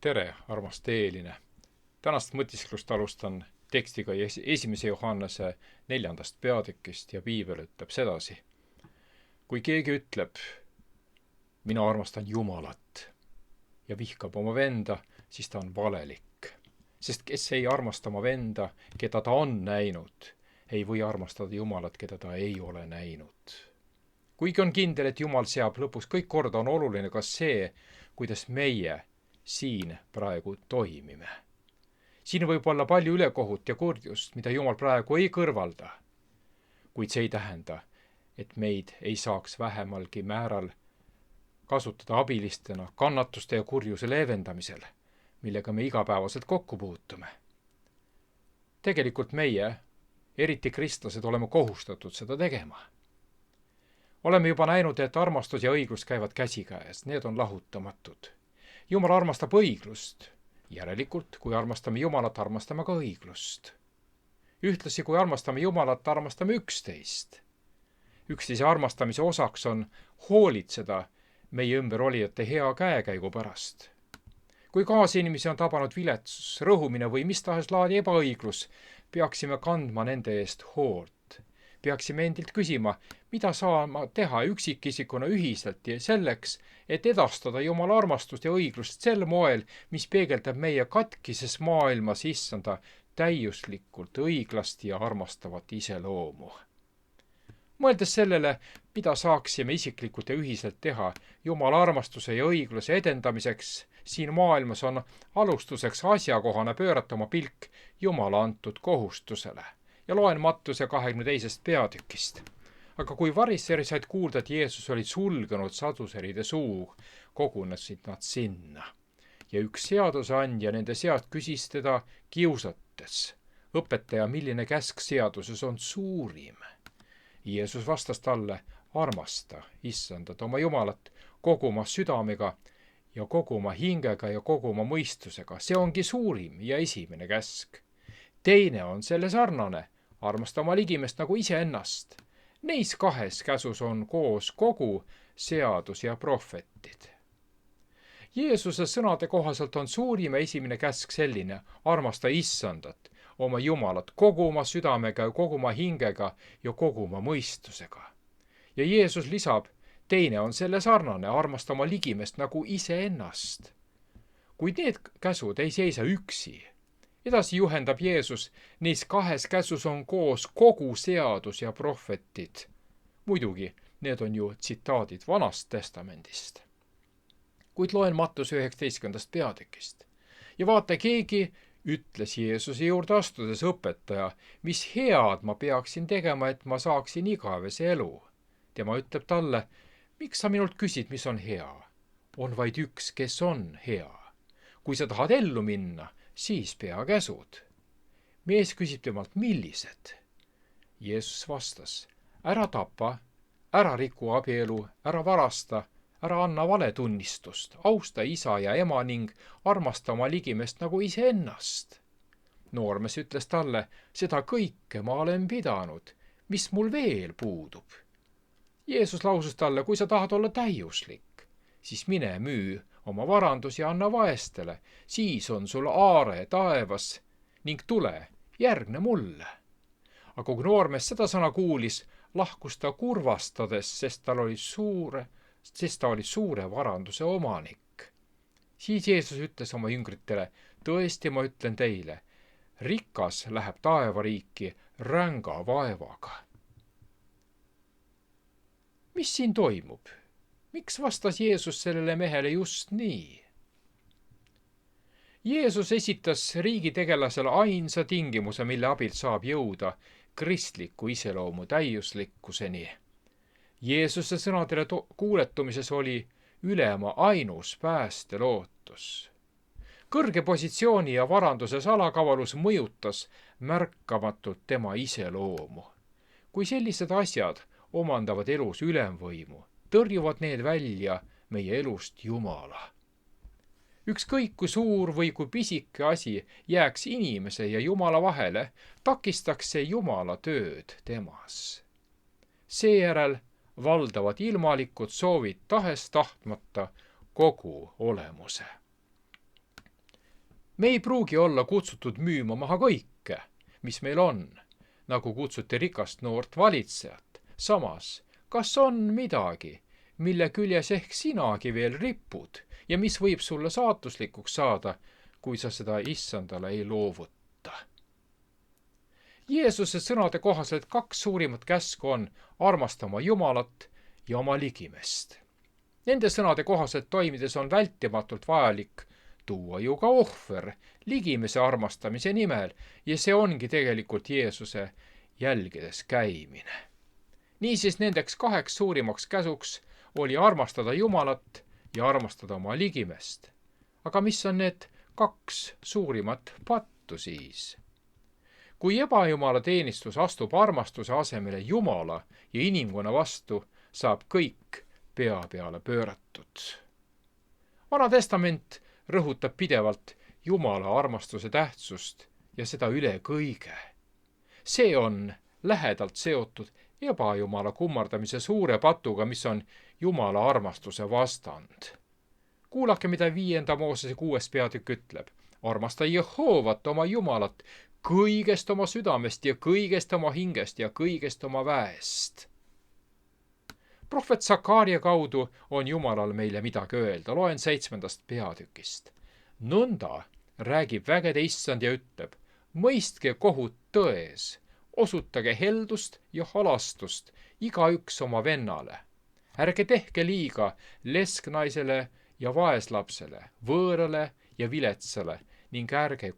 Tere, armas teeline! Tänast mõtisklust alustan tekstiga 1. Johannese 4. peatükist ja piibel ütleb sedasi. Kui keegi ütleb, mina armastan Jumalat ja vihkab oma venda, siis ta on valelik. Sest kes ei armasta oma venda, keda ta on näinud, ei või armastada Jumalat, keda ta ei ole näinud. Kuigi on kindel, et Jumal seab lõpus kõik korda, on oluline ka see, kuidas meie siin praegu toimime. Siin võib olla palju ülekohut ja kurjust, mida Jumal praegu ei kõrvalda. Kuid see ei tähenda, et meid ei saaks vähemalgi määral kasutada abilistena kannatuste ja kurjuse leevendamisel, millega me igapäevaselt kokku puutume. Tegelikult meie, eriti kristlased, oleme kohustatud seda tegema. Oleme juba näinud, et armastus ja õiglus käivad käsikäes, need on lahutamatud. Jumal armastab õiglust. Järelikult, kui armastame Jumalat, armastame ka õiglust. Ühtlasi, kui armastame Jumalat, armastame üksteist. Üksteise armastamise osaks on hoolitseda meie ümberolijate hea käekäigu pärast. Kui kaasinimesi on tabanud viletsus, rõhumine või mis tahes laadi ebaõiglus, peaksime kandma nende eest hoolt. Peaksime endilt küsima, mida saama teha üksikisikuna ühiselt ja selleks, et edastada Jumala armastust ja õiglust sel moel, mis peegeldab meie katkises maailmas issanda täiuslikult õiglast ja armastavat iseloomu. Mõeldes sellele, mida saaksime isiklikult ja ühiselt teha Jumala armastuse ja õigluse edendamiseks, siin maailmas on alustuseks asjakohane pöörata oma pilk Jumala antud kohustusele. Ja loen Mattuse 22. peatükist. Aga kui variserid said kuulda, et Jeesus oli sulgenud saduseride suu, kogunesid nad sinna. Ja üks seadusandja nende seast küsis teda kiusates. Õpetaja, milline käsk seaduses on suurim? Jeesus vastas talle, armasta issandat oma Jumalat kogu oma südamega ja kogu oma hingega ja kogu oma mõistusega. See ongi suurim ja esimene käsk. Teine on selle sarnane. Armasta oma ligimest nagu iseennast. Neis kahes käsus on koos kogu seadus ja prohvetid. Jeesuse sõnade kohaselt on suurim ja esimene käsk selline, armasta issandat, oma Jumalat, kogu oma südamega ja kogu oma hingega ja kogu oma mõistusega. Ja Jeesus lisab, teine on selle sarnane, armasta oma ligimest nagu iseennast. Kuid need käsud ei seisa üksi. Edasi juhendab Jeesus, neis kahes käsus on koos kogu seadus ja prohvetid. Muidugi, need on ju tsitaadid Vanast testamendist. Kuid loen Mattuse 19. peatükist. Ja vaata, keegi ütles Jeesuse juurde astudes, õpetaja, mis head ma peaksin tegema, et ma saaksin igavese elu. Tema ütleb talle, miks sa minult küsid, mis on hea? On vaid üks, kes on hea. Kui sa tahad ellu minna, siis pea käsud. Mees küsib temalt, millised? Jeesus vastas, ära tapa, ära riku abielu, ära varasta, ära anna valetunnistust, austa isa ja ema ning armasta oma ligimest nagu iseennast. Noormees ütles talle, seda kõike ma olen pidanud, mis mul veel puudub. Jeesus lausus talle, kui sa tahad olla täiuslik, siis mine müü oma varandus ja anna vaestele, siis on sul aare taevas ning tule, järgne mulle. Aga kui noormees seda sõna kuulis, lahkus ta kurvastades, sest ta oli suure varanduse omanik. Siis Jeesus ütles oma jüngritele, tõesti ma ütlen teile, rikas läheb taevariiki ränga vaevaga. Mis siin toimub? Miks vastas Jeesus sellele mehele just nii? Jeesus esitas riigitegelasele ainsa tingimuse, mille abil saab jõuda kristliku iseloomu täiuslikkuseni. Jeesuse sõnadele kuuletumises oli ülema ainus päästelootus. Kõrge positsiooni ja varanduse salakavalus mõjutas märkamatult tema iseloomu. Kui sellised asjad omandavad elus ülemvõimu, tõrjuvad need välja meie elust Jumala. Ükskõik kui suur või kui pisike asi jääks inimese ja Jumala vahele, takistaks see Jumala tööd temas. Seejärel valdavad ilmalikud soovid tahes tahtmata kogu olemuse. Me ei pruugi olla kutsutud müüma maha kõike, mis meil on, nagu kutsuti rikast noort valitsejat. Samas, kas on midagi, mille küljes ehk sinagi veel ripud ja mis võib sulle saatuslikuks saada, kui sa seda issandale ei loovuta? Jeesuse sõnade kohaselt 2 suurimat käsku on armasta oma Jumalat ja oma ligimest. Nende sõnade kohaselt toimides on vältimatult vajalik tuua ju ka ohver ligimese armastamise nimel ja see ongi tegelikult Jeesuse jälgides käimine. Niisiis nendeks 2 suurimaks käsuks oli armastada Jumalat ja armastada oma ligimest. Aga mis on need 2 suurimat pattu siis? Kui ebajumala teenistus astub armastuse asemele Jumala ja inimkonna vastu, saab kõik pea peale pööratud. Vana testament rõhutab pidevalt Jumala armastuse tähtsust ja seda üle kõige. See on lähedalt seotud ebajumala kummardamise suure patuga, mis on Jumala armastuse vastand. Kuulake, mida 5. Moosese 6. peatükk ütleb. Armasta Jehoovat oma Jumalat kõigest oma südamest ja kõigest oma hingest ja kõigest oma väest. Prohvet Sakaaria kaudu on Jumalal meile midagi öelda. Loen 7. peatükist. Nõnda räägib vägede issand ja ütleb, mõistke kohut tões, osutage heldust ja halastust igaüks oma vennale. Ärge tehke liiga lesknaisele ja vaeslapsele, võõrale ja viletsale ning ärge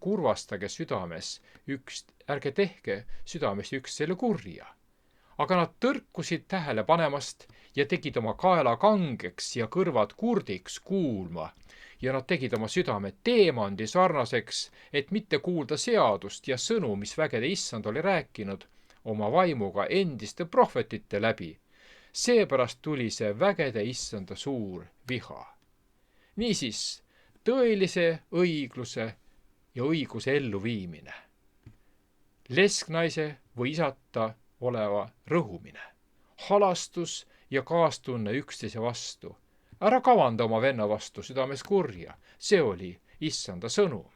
tehke südames üksteisele kurja. Aga nad tõrkusid tähele panemast ja tegid oma kaela kangeks ja kõrvad kurdiks kuulma ja nad tegid oma südame teemandi sarnaseks, et mitte kuulda seadust ja sõnu, mis vägede issand oli rääkinud oma vaimuga endiste prohvetite läbi. Seepärast tuli see vägede issanda suur viha. Niisiis, tõelise õigluse ja õiguse elluviimine. Lesknaise või isata oleva rõhumine. Halastus ja kaastunne üksteise vastu. Ära kavanda oma venna vastu südames kurja. See oli issanda sõnum.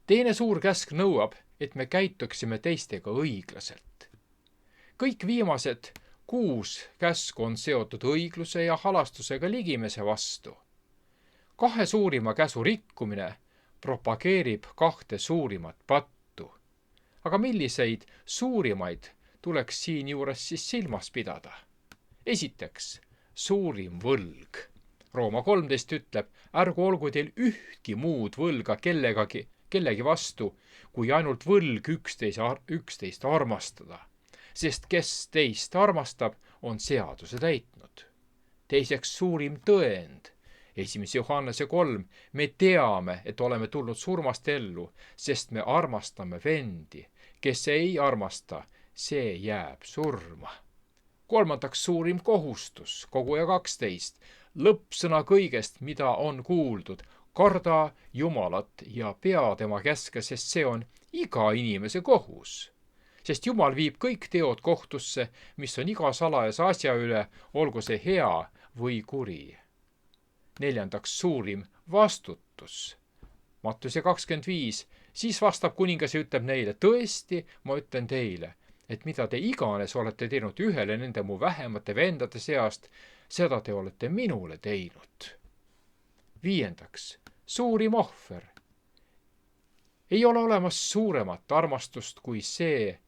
Teine suur käsk nõuab, et me käituksime teistega õiglaselt. Kõik viimased 6 käsku on seotud õigluse ja halastusega ligimese vastu. 2 suurima käsu rikkumine propageerib 2 suurimat pattu. Aga milliseid suurimaid tuleks siinjuures siis silmas pidada? Esiteks, suurim võlg. Rooma 13 ütleb, ärgu olgu teil ühtki muud võlga kellegi vastu, kui ainult võlg üksteist armastada. Sest kes teist armastab, on seaduse täitnud. Teiseks, suurim tõend. 1. Johannese 3. Me teame, et oleme tulnud surmast ellu, sest me armastame vendi. Kes ei armasta, see jääb surma. Kolmandaks, suurim kohustus. Koguja 12. Lõppsõna kõigest, mida on kuuldud. Karda Jumalat ja pea tema käske, sest see on iga inimese kohus. Sest Jumal viib kõik teod kohtusse, mis on iga salajase asja üle, olgu see hea või kuri. Neljandaks, suurim vastutus. Mattuse 25. Siis vastab kuningas ja ütleb neile, tõesti, ma ütlen teile, et mida te iganes olete teinud ühele nende mu vähemate vendade seast, seda te olete minule teinud. Viiendaks, suurim ohver. Ei ole olemas suuremat armastust kui see,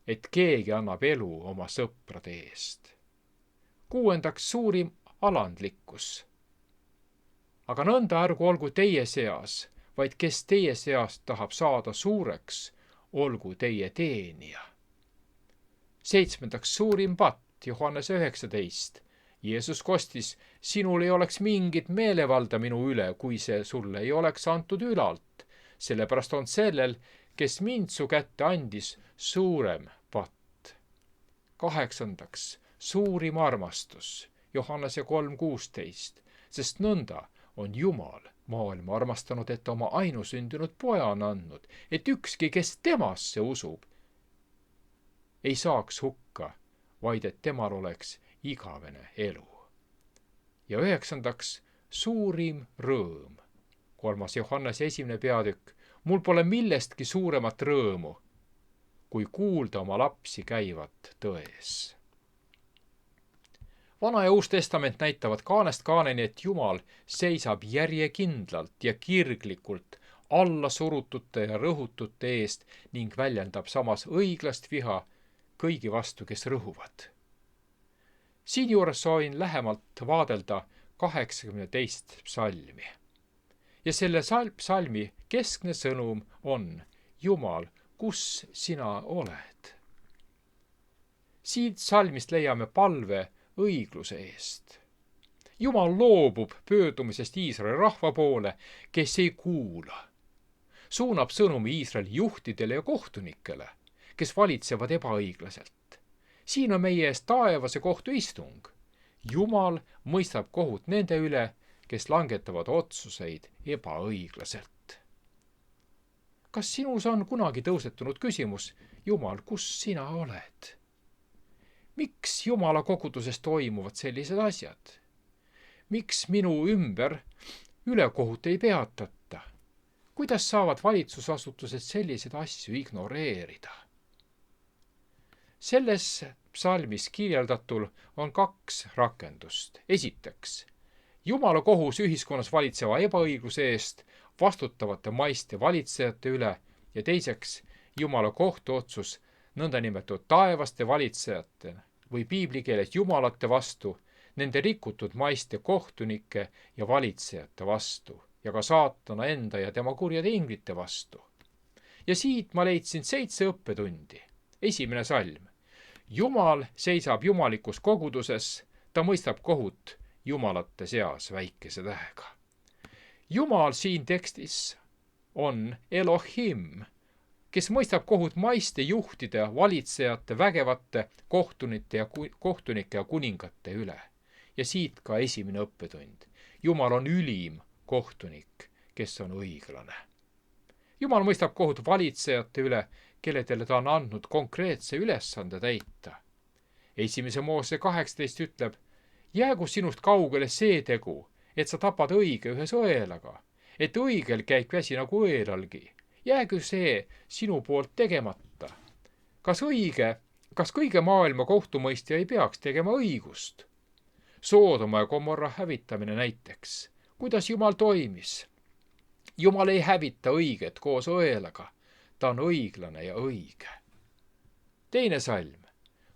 et keegi annab elu oma sõprade eest. Kuuendaks, suurim alandlikkus. Aga nõnda ärgu olgu teie seas, vaid kes teie seast tahab saada suureks, olgu teie teenija. Seitsmendaks, suurim patt, Johannese 19. Jeesus kostis, sinul ei oleks mingit meelevalda minu üle, kui see sulle ei oleks antud ülalt. Sellepärast on sellel, kes mind su kätte andis, suurem patt. Kaheksandaks, suurim armastus, Johannese 3.16. Sest nõnda on Jumal maailma armastanud, et oma ainusündinud poja on andnud, et ükski, kes temasse usub, ei saaks hukka, vaid et temal oleks igavene elu. Ja üheksandaks, suurim rõõm, 3. Johannese 1. peatükk. Mul pole millestki suuremat rõõmu, kui kuulda oma lapsi käivat tões. Vana ja Uus Testament näitavad kaanest kaaneni, et Jumal seisab järjekindlalt ja kirglikult allasurutute ja rõhutute eest ning väljendab samas õiglast viha kõigi vastu, kes rõhuvad. Siinjuures soovin lähemalt vaadelda 82. psalmi. Ja selle psalmi keskne sõnum on: Jumal, kus sina oled? Siit psalmist leiame palve õigluse eest. Jumal loobub pöördumisest Iisraeli rahva poole, kes ei kuula. Suunab sõnumi Iisraeli juhtidele ja kohtunikele, kes valitsevad ebaõiglaselt. Siin on meie ees taevase kohtu istung. Jumal mõistab kohut nende üle, kes langetavad otsuseid ebaõiglaselt. Kas sinus on kunagi tõusetunud küsimus: Jumal, kus sina oled? Miks Jumala koguduses toimuvad sellised asjad? Miks minu ümber ülekohut ei peatata? Kuidas saavad valitsusasutused selliseid asju ignoreerida? Selles psalmis kirjeldatul on 2 rakendust. Esiteks, Jumala kohus ühiskonnas valitseva ebaõigluse eest vastutavate maiste valitsejate üle ja teiseks, Jumala kohtuotsus nõndanimetatud taevaste valitsejate või piibli keeles jumalate vastu, nende rikutud maiste kohtunike ja valitsejate vastu ja ka saatana enda ja tema kurjade inglite vastu. Ja siit ma leidsin 7 õppetundi. Esimene salm. Jumal seisab jumalikus koguduses, ta mõistab kohut jumalate seas väikese tähega. Jumal siin tekstis on Elohim, kes mõistab kohut maiste juhtide, valitsejate, vägevate kohtunike ja kuningate üle. Ja siit ka esimene õppetund. Jumal on ülim kohtunik, kes on õiglane. Jumal mõistab kohut valitsejate üle, kelledele ta on andnud konkreetse ülesande täita. 1. Moose 18 ütleb: jäägu sinust kaugele see tegu, et sa tapad õige ühe sõelaga, et õigel käib käsi nagu õelalgi. Jäägu see sinu poolt tegemata. Kas kõige maailma kohtumõistja ei peaks tegema õigust? Soodoma ja Gomorra hävitamine näiteks. Kuidas Jumal toimis? Jumal ei hävita õiget koos õelaga. Ta on õiglane ja õige. Teine salm.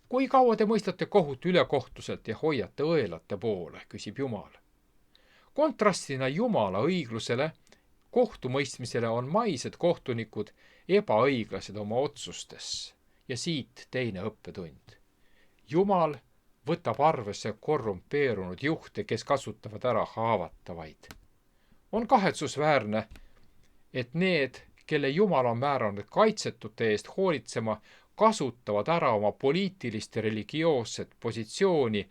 Kui kaua te mõistate kohut ülekohtuselt ja hoiate õelate poole, küsib Jumal. Kontrastina Jumala õiglusele, kohtumõistmisele on maised kohtunikud ebaõiglased oma otsustes. Ja siit teine õppetund. Jumal võtab arvesse korrumpeerunud juhte, kes kasutavad ära haavatavaid. On kahetsusväärne, et need, kelle Jumal on määranud kaitsetute eest hoolitsema, kasutavad ära oma poliitilist ja religioosset positsiooni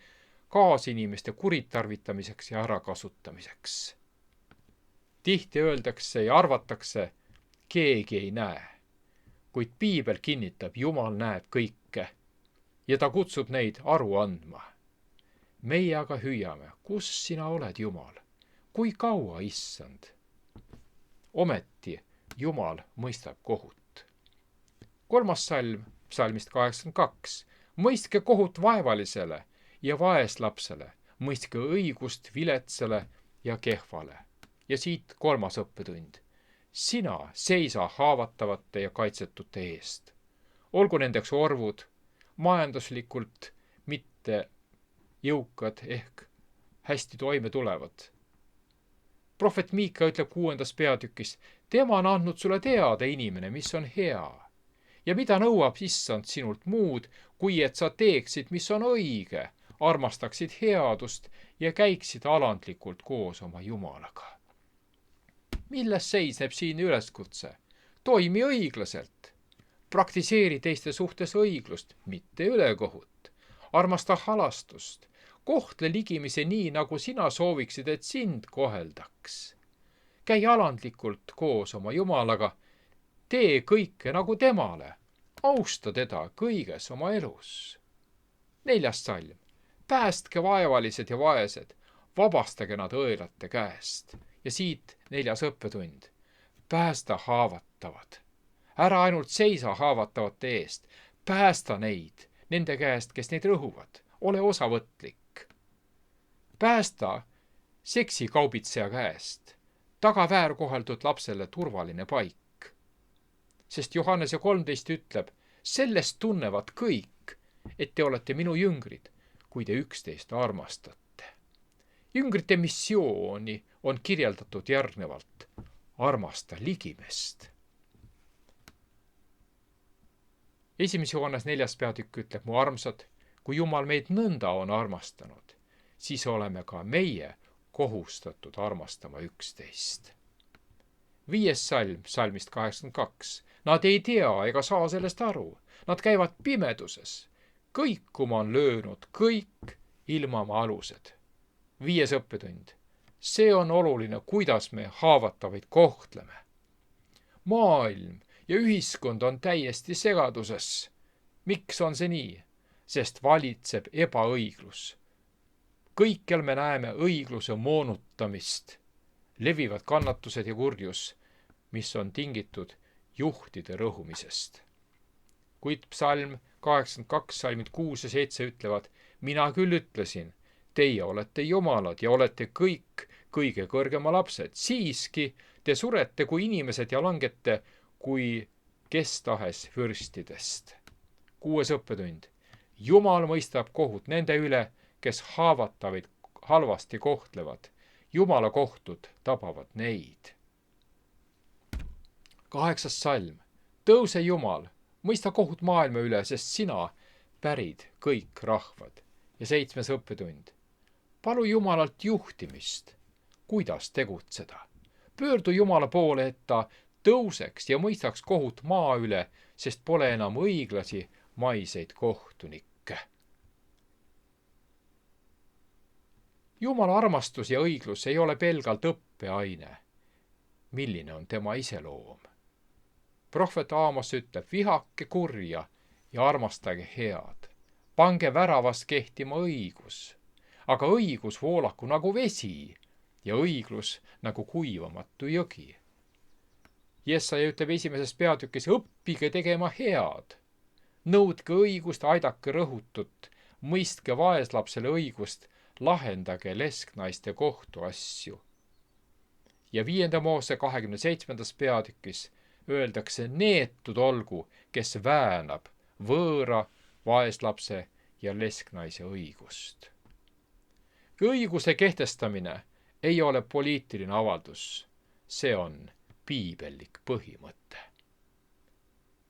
kaasinimeste kuritarvitamiseks ja ärakasutamiseks. Tihti öeldakse ja arvatakse, keegi ei näe, kuid piibel kinnitab, Jumal näeb kõike ja ta kutsub neid aru andma. Meie aga hüüame: kus sina oled, Jumal? Kui kaua, issand? Ometi Jumal mõistab kohut. 3. salm, psalmist 82. Mõistke kohut vaevalisele ja vaeslapsele, mõistke õigust viletsale ja kehvale. Ja siit 3. õppetund. Sina seisa haavatavate ja kaitsetute eest. Olgu nendeks orvud, majanduslikult mitte jõukad ehk hästi toime tulevad. Prohvet Miika ütleb 6. peatükis: tema on andnud sulle teada, inimene, mis on hea. Ja mida nõuab issand sinult muud, kui et sa teeksid, mis on õige, armastaksid headust ja käiksid alandlikult koos oma Jumalaga. Milles seisneb siin üleskutse? Toimi õiglaselt. Praktiseeri teiste suhtes õiglust, mitte ülekohut. Armasta halastust. Kohtle ligimise nii, nagu sina sooviksid, et sind koheldaks. Käi alandlikult koos oma Jumalaga. Tee kõike nagu temale. Austa teda kõiges oma elus. 4. salm. Päästke vaevalised ja vaesed. Vabastage nad õelate käest. Ja siit 4. õppetund. Päästa haavatavad. Ära ainult seisa haavatavate eest. Päästa neid, nende käest, kes neid rõhuvad. Ole osavõtlik. Päästa seksikaubitseja käest. Taga väärkoheldud lapsele turvaline paik. Sest Johannese 13 ütleb, sellest tunnevad kõik, et te olete minu jüngrid, kui te üksteist armastate. Jüngrite missiooni on kirjeldatud järgnevalt. Armasta ligimest. 1. Johannes 4. peatükk ütleb, mu armsad, kui Jumal meid nõnda on armastanud, siis oleme ka meie kohustatud armastama üksteist. 5. salm, salmist 82. Nad ei tea ega saa sellest aru. Nad käivad pimeduses. Kõikuma on löönud kõik ilmama alused. 5. õppetund. See on oluline, kuidas me haavatavaid kohtleme. Maailm ja ühiskond on täiesti segaduses. Miks on see nii? Sest valitseb ebaõiglus. Kõikjal me näeme õigluse moonutamist. Levivad kannatused ja kurjus, mis on tingitud juhtide rõhumisest. Kuid psalm 82, salmid 6 ja 7 ütlevad, mina küll ütlesin, teie olete jumalad ja olete kõik kõige kõrgema lapsed. Siiski te surete kui inimesed ja langete kui kes tahes vürstidest. 6. õppetund. Jumal mõistab kohut nende üle, kes haavatavaid halvasti kohtlevad. Jumala kohtud tabavad neid. 8. salm. Tõuse Jumal, mõista kohut maailma üle, sest sina pärid kõik rahvad. Ja 7. õppetund. Palu Jumalalt juhtimist, kuidas tegutseda. Pöördu Jumala poole, et ta tõuseks ja mõistaks kohut maa üle, sest pole enam õiglasi maiseid kohtunikke. Jumala armastus ja õiglus ei ole pelgalt õppeaine. Milline on tema iseloom? Prohvet Aamos ütleb, vihake kurja ja armastage head. Pange väravas kehtima õigus, aga õigus voolaku nagu vesi ja õiglus nagu kuivamatu jõgi. Jesaja ütleb 1. peatükis, õppige tegema head. Nõudke õigust, aidake rõhutut, mõistke vaeslapsele õigust, lahendage lesknaiste kohtuasju. Ja 5. Moose 27. peatükis öeldakse, neetud olgu, kes väänab võõra, vaeslapse ja lesknaise õigust. Õiguse kehtestamine ei ole poliitiline avaldus, see on piibellik põhimõte.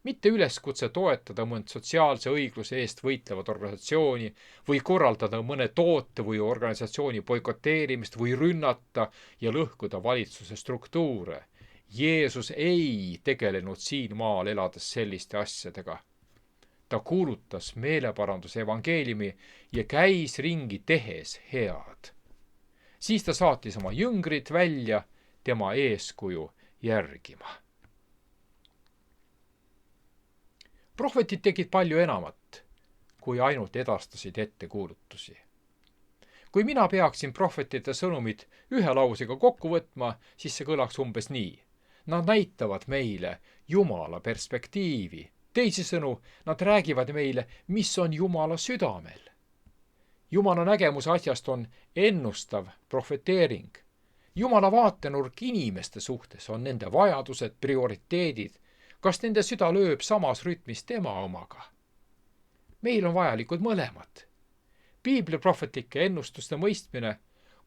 Mitte üleskutse toetada mõnd sotsiaalse õigluse eest võitlevat organisatsiooni või korraldada mõne toote või organisatsiooni boikoteerimist või rünnata ja lõhkuda valitsuse struktuure. Jeesus ei tegelenud siin maal elades selliste asjadega. Ta kuulutas meeleparanduse evangeeliumi ja käis ringi tehes head. Siis ta saatis oma jüngrid välja tema eeskuju järgima. Prohvetid tegid palju enamat, kui ainult edastasid ettekuulutusi. Kui mina peaksin prohvetite sõnumid ühe lausega kokku võtma, siis see kõlaks umbes nii. Nad näitavad meile Jumala perspektiivi. Teisisõnu, nad räägivad meile, mis on Jumala südamel. Jumala nägemus asjast on ennustav prohveteering. Jumala vaatenurk inimeste suhtes on nende vajadused, prioriteedid. Kas nende süda lööb samas rütmis tema omaga? Meil on vajalikud mõlemad. Piibli prohvetlike ennustuste mõistmine,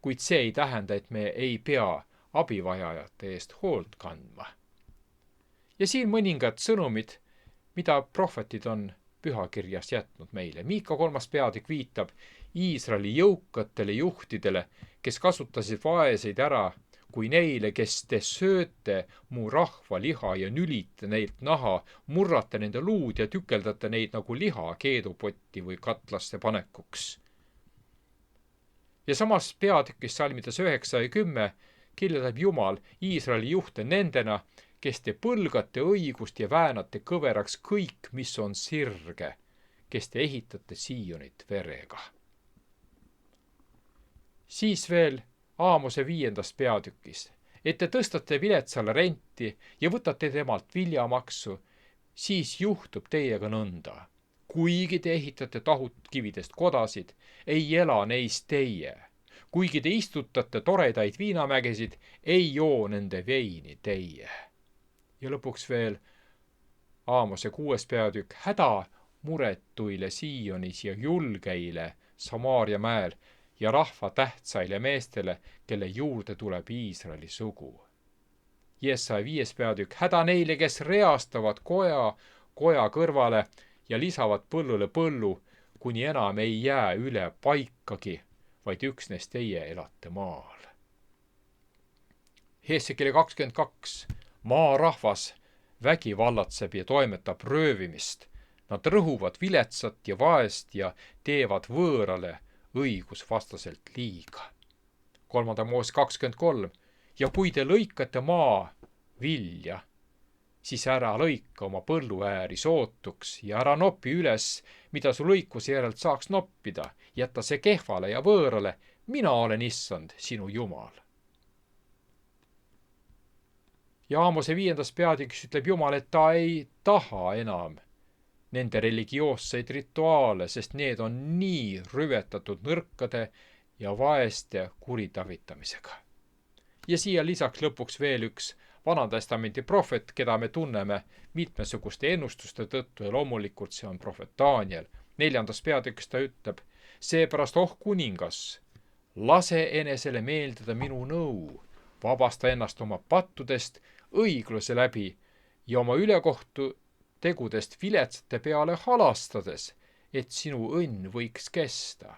kuid see ei tähenda, et me ei pea abivajajate eest hoolt kandma. Ja siin mõningad sõnumid, mida prohvetid on pühakirjas jätnud meile. Miika 3. peatükk viitab Iisraeli jõukatele juhtidele, kes kasutasid vaeseid ära kui neile, kes te sööte mu rahva liha ja nülite neilt naha, murrate nende luud ja tükeldate neid nagu liha keedupotti või katlasse panekuks. Ja samas peatükis salmides 9 ja 10 kirjeldab Jumal Iisraeli juhte nendena, kes te põlgate õigust ja väänate kõveraks kõik, mis on sirge, kes te ehitate Siionit verega. Siis veel Aamose 5. peatükis. et te tõstate viletsale renti ja võtate temalt viljamaksu, siis juhtub teiega nõnda. Kuigi te ehitate tahutkividest kodasid, ei ela neis teie. Kuigi te istutate toredaid viinamägesid, ei joo nende veini teie. Ja lõpuks veel Aamose 6. peatükk. Häda muretuile Sionis ja julgeile Samaaria mäel ja rahva tähtsaile meestele, kelle juurde tuleb Iisraeli sugu. Jesaja 5. peatükk. Häda neile, kes reastavad koja kõrvale ja lisavad põllule põllu, kuni enam ei jää üle paikagi, vaid üksnes teie elate maal. Hesekieli 22. Maarahvas vägivallatseb ja toimetab röövimist. Nad rõhuvad viletsat ja vaest ja teevad võõrale õigusvastaselt liiga. 3. Moos 23. Ja kui te lõikate maa vilja, siis ära lõika oma põlluääri sootuks ja ära nopi üles, mida su lõikuse järelt saaks noppida. Jäta see kehvale ja võõrale. Mina olen Issand, sinu Jumal. Ja Aamose 5. peatükis ütleb Jumal, et ta ei taha enam nende religioosseid rituaale, sest need on nii rüvetatud nõrkade ja vaeste kuritarvitamisega. Ja siia lisaks lõpuks veel üks Vanatestamenti prohvet, keda me tunneme mitmesuguste ennustuste tõttu ja loomulikult see on prohvet Daniel. 4. peatükis ta ütleb, seepärast kuningas, lase enesele meeldida minu nõu, vabasta ennast oma pattudest õigluse läbi ja oma ülekohtu tegudest viletsate peale halastades, et sinu õnn võiks kesta.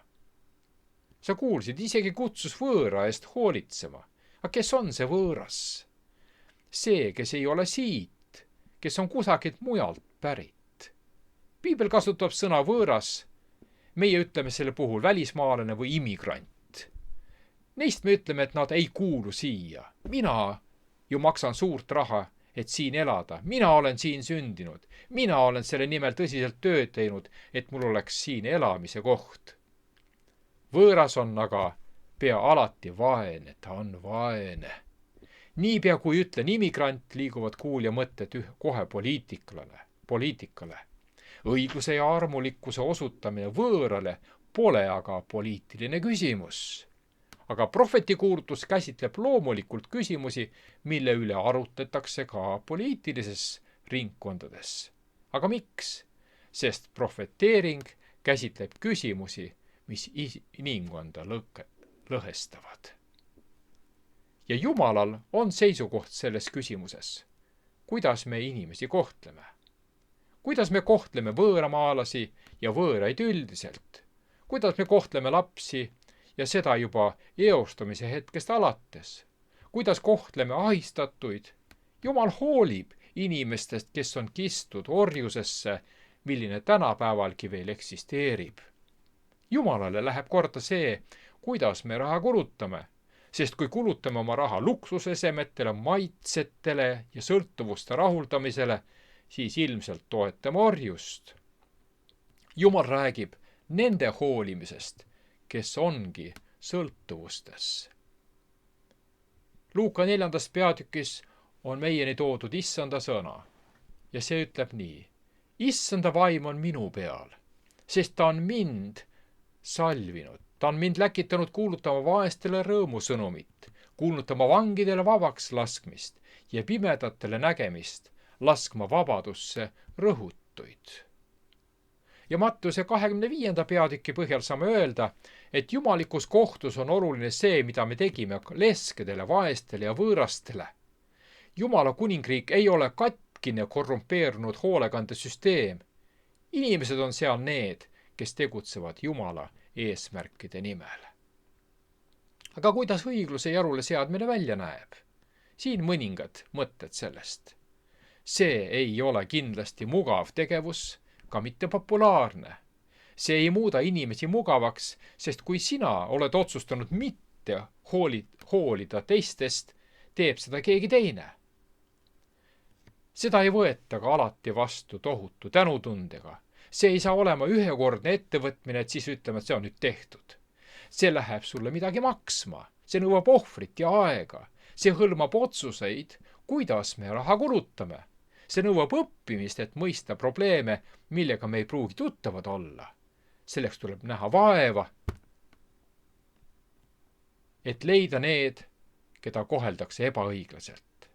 Sa kuulsid, isegi kutsus võõra eest hoolitsema. Aga kes on see võõras? See, kes ei ole siit, kes on kusagilt mujalt pärit. Piibel kasutab sõna võõras. Meie ütleme selle puhul välismaalane või immigrant. Neist me ütleme, et nad ei kuulu siia. Mina ju maksan suurt raha, et siin elada. Mina olen siin sündinud. Mina olen selle nimel tõsiselt tööd teinud, et mul oleks siin elamise koht. Võõras on aga pea alati vaene, ta on vaene. Niipea kui ütlen immigrant, liiguvad kuulja mõtted kohe poliitikale. Õigluse ja armulikkuse osutamine võõrale pole aga poliitiline küsimus. Aga prohvetikuulutus käsitleb loomulikult küsimusi, mille üle arutletakse ka poliitilises ringkondades. Aga miks? Sest prohveteering käsitleb küsimusi, mis inimkonda lõhestavad. Ja Jumalal on seisukoht selles küsimuses. Kuidas me inimesi kohtleme? Kuidas me kohtleme võõramaalasi ja võõraid üldiselt? Kuidas me kohtleme lapsi ja seda juba eostamise hetkest alates? Kuidas kohtleme ahistatuid? Jumal hoolib inimestest, kes on kistud orjusesse, milline tänapäevalgi veel eksisteerib. Jumalale läheb korda see, kuidas me raha kulutame. Sest kui kulutame oma raha luksusesemetele, maitsetele ja sõltuvuste rahuldamisele, siis ilmselt toetame orjust. Jumal räägib nende hoolimisest, kes ongi sõltuvustes. Luuka 4. peatükis on meieni toodud Issanda sõna ja see ütleb nii. Issanda vaim on minu peal, sest ta on mind salvinud. Ta on mind läkitanud kuulutama vaestele rõõmusõnumit, kuulutama vangidele vabaks laskmist ja pimedatele nägemist, laskma vabadusse rõhutuid. Ja Mattuse 25. peatüki põhjal saame öelda, et jumalikus kohtus on oluline see, mida me tegime leskedele, vaestele ja võõrastele. Jumala kuningriik ei ole katkine korrumpeerunud hoolekandesüsteem. Inimesed on seal need, kes tegutsevad Jumala eesmärkide nimel. Aga kuidas õigluse jarule seadmine välja näeb? Siin mõningad mõtted sellest. See ei ole kindlasti mugav tegevus, ka mitte populaarne. See ei muuda inimesi mugavaks, sest kui sina oled otsustanud mitte hoolida teistest, teeb seda keegi teine. Seda ei võeta ka alati vastu tohutu tänutundega. See ei saa olema ühekordne ettevõtmine, et siis ütleme, et see on nüüd tehtud. See läheb sulle midagi maksma. See nõuab ohvrit ja aega. See hõlmab otsuseid, kuidas me raha kulutame. See nõuab õppimist, et mõista probleeme, millega me ei pruugi tuttavad olla. Selleks tuleb näha vaeva, et leida need, keda koheldakse ebaõiglaselt.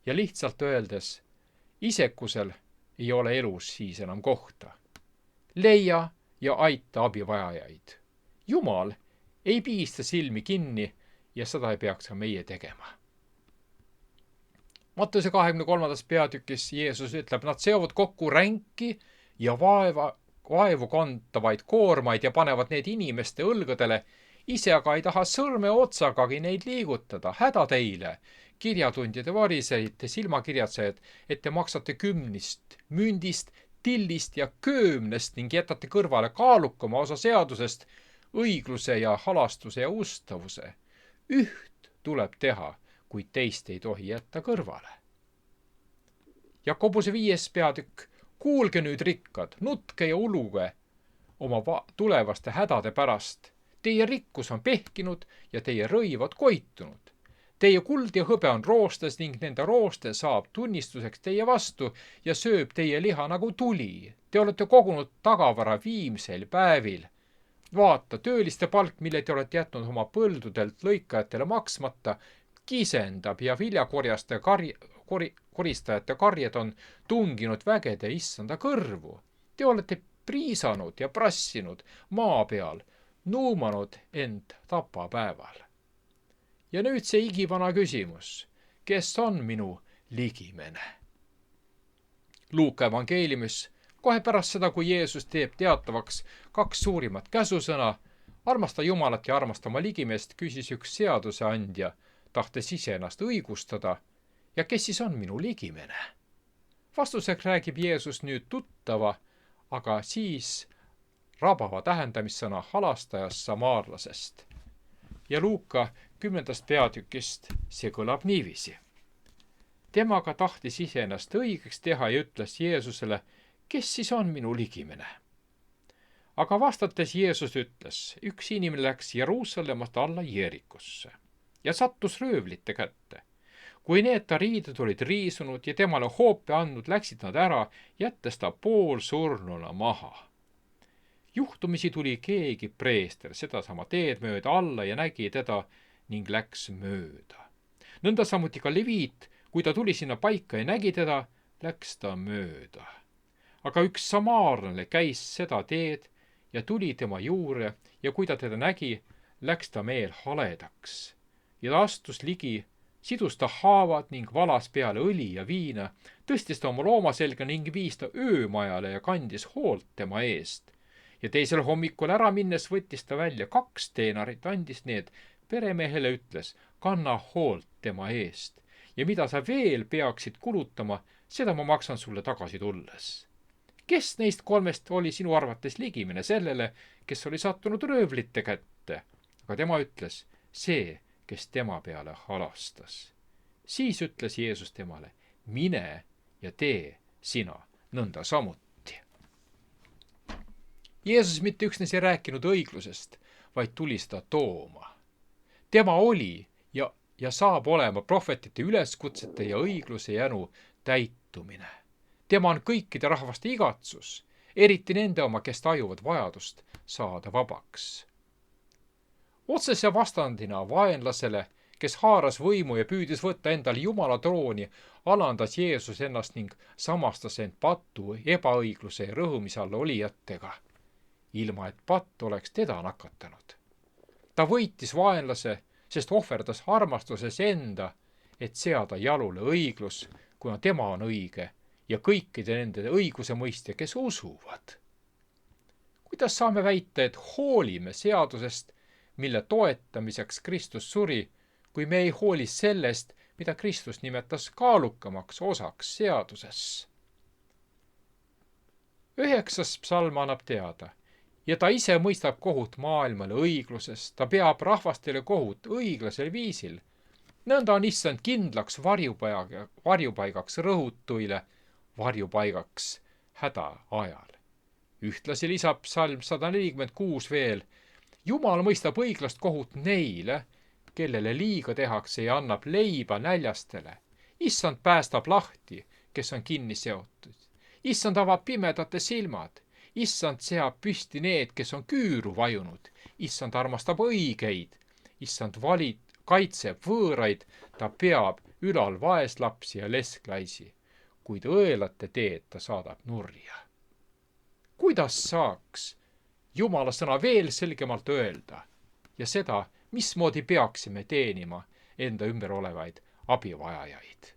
Ja lihtsalt öeldes, isekusel ei ole elus siis enam kohta. Leia ja aita abivajajaid. Jumal ei piista silmi kinni ja seda ei peaks ka meie tegema. Mattuse 23. peatükis Jeesus ütleb, nad seovad kokku ränki ja vaevu kantavaid koormaid ja panevad need inimeste õlgadele, ise aga ei taha sõrme otsagagi neid liigutada. Häda teile, kirjatundjade varisejad, silmakirjatsejad, et te maksate 10 mündist, tillist ja köömnest ning jätate kõrvale kaalukama osa seadusest, õigluse ja halastuse ja ustavuse. Üht tuleb teha, kuid teist ei tohi jätta kõrvale. Jakobuse 5. peatükk, kuulge nüüd rikkad, nutke ja uluge oma tulevaste hädade pärast. Teie rikkus on pehkinud ja teie rõivad koitunud. Teie kuld ja hõbe on roostes ning nende rooste saab tunnistuseks teie vastu ja sööb teie liha nagu tuli. Te olete kogunud tagavara viimsel päevil. Vaata, tööliste palk, mille te olete jätnud oma põldudelt lõikajatele maksmata, kisendab ja viljakorjaste koristajate karjed on tunginud vägede issanda kõrvu. Te olete priisanud ja prassinud maa peal, nuumanud end tapapäeval. Ja nüüd see igivana küsimus, kes on minu ligimene? Luuka evangeeliumis kohe pärast seda, kui Jeesus teeb teatavaks 2 suurimat käsusõna, armasta Jumalat ja armasta oma ligimeest, küsis üks seaduseandja, tahtes ise ennast õigustada, ja kes siis on minu ligimene? Vastuseks räägib Jeesus nüüd tuttava, aga siis rabava tähendamissõna halastajast samaarlasest. Ja Luuka 10. peatükist see kõlab niiviisi. Temaga tahtis ise ennast õigeks teha ja ütles Jeesusele, kes siis on minu ligimene? Aga vastates Jeesus ütles, üks inimene läks Jeruusalemmast alla Jeerikusse ja sattus röövlite kätte. Kui need ta riided olid riisunud ja temale hoope andnud, läksid nad ära, jättes ta poolsurnuna maha. Juhtumisi tuli keegi preester sedasama teed mööda alla ja nägi teda ning läks mööda. Nõnda samuti ka leviit, kui ta tuli sinna paika ja nägi teda, läks ta mööda. Aga üks samaarlane käis seda teed ja tuli tema juurde ja kui ta teda nägi, läks ta meel haledaks. Ja ta astus ligi, sidus ta haavad ning valas peale õli ja viina, tõstis ta oma looma selga ning viis ta öömajale ja kandis hoolt tema eest. Ja teisel hommikul ära minnes võttis ta välja 2 teenorit, andis need peremehele, ütles, kanna hoolt tema eest. Ja mida sa veel peaksid kulutama, seda ma maksan sulle tagasi tulles. Kes neist 3 oli sinu arvates ligimene sellele, kes oli sattunud röövlite kätte? Aga tema ütles, see, kes tema peale halastas. Siis ütles Jeesus temale, mine ja tee sina nõnda samuti. Jeesus mitte üksnes ei rääkinud õiglusest, vaid tuli seda tooma. Tema oli ja saab olema prohvetite üleskutsete ja õigluse jänu täitumine. Tema on kõikide rahvaste igatsus, eriti nende oma, kes tajuvad vajadust saada vabaks. Otsese vastandina vaenlasele, kes haaras võimu ja püüdis võtta endale Jumala trooni, alandas Jeesus ennast ning samastas end patu, ebaõigluse ja rõhumise alla olijatega, ilma et patt oleks teda nakatanud. Ta võitis vaenlase, sest ohverdas armastuses enda, et seada jalule õiglus, kuna tema on õige ja kõikide nende õiguse mõistja, kes usuvad. Kuidas saame väita, et hoolime seadusest, mille toetamiseks Kristus suri, kui me ei hooli sellest, mida Kristus nimetas kaalukamaks osaks seaduses? 9. psalm annab teada, ja ta ise mõistab kohut maailmale õigluses, ta peab rahvastele kohut õiglasel viisil. Nõnda on issand kindlaks varjupaigaks rõhutuile, varjupaigaks häda ajal. Ühtlasi lisab psalm 146 veel, Jumal mõistab õiglast kohut neile, kellele liiga tehakse ja annab leiba näljastele. Issand päästab lahti, kes on kinni seotud. Issand avab pimedate silmad. Issand seab püsti need, kes on küüru vajunud. Issand armastab õigeid. Issand kaitseb võõraid, ta peab ülal vaeslapsi ja lesklaisi, kuid õelate teed ta saadab nurja. Kuidas saaks Jumala sõna veel selgemalt öelda ja seda, mismoodi peaksime teenima enda ümber olevaid abivajajaid?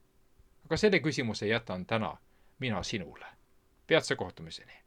Aga selle küsimuse jätan täna mina sinule. Peatse kohtumiseni!